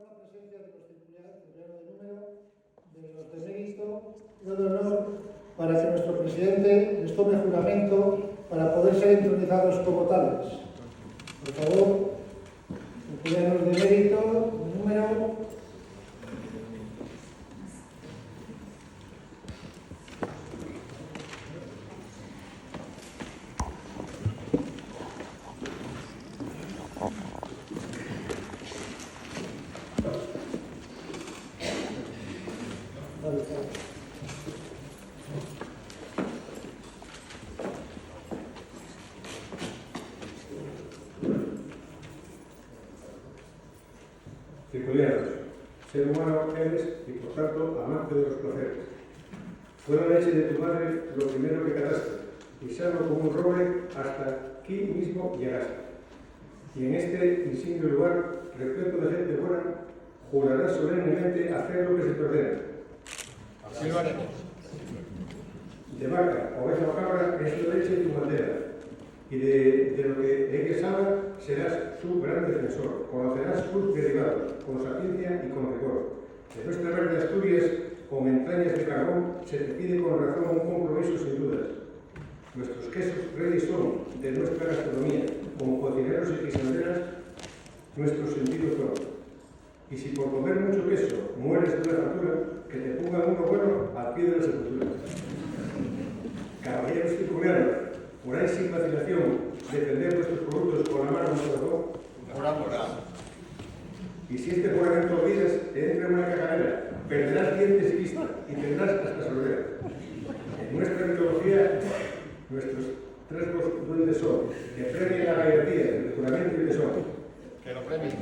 la presencia de los titulares de número de los de mérito y de honor para que nuestro presidente les tome juramento para poder ser entronizados como tales. Por favor, titulares de mérito, de número. Circunarios, ser humano eres y por tanto amante de los placeres. Fue la leche de tu madre lo primero que cataste, y sano como un roble hasta aquí mismo llegaste. Y en este insigne lugar, repleto de gente buena, jurarás solemnemente hacer lo que se te ordena. Así lo haremos. De vaca, oveja o cabra es la leche tu bandera, y de lo que ella salga serás su gran defensor. Conocerás sus derivados, con sapiencia y con rigor. De nuestra verde Asturias, con entrañas de carbón, se te pide con razón un compromiso sin dudas. Nuestros quesos reyes son de nuestra gastronomía, con cocineros y quisanderas, nuestros sentidos son. Y si por comer mucho queso mueres de una factura, que te pongan uno bueno al pie de la sepultura. Caballeros circunarios, juráis sin vacilación defender vuestros productos con la mano en el corazón. Juramos. Y si este juramento olvidas, te entra en una cagadera, perderás dientes y vista y tendrás hasta sordera. En nuestra mitología, nuestros tres duendes son que premian la gallardía, el juramento y el tesoro. Que lo premien.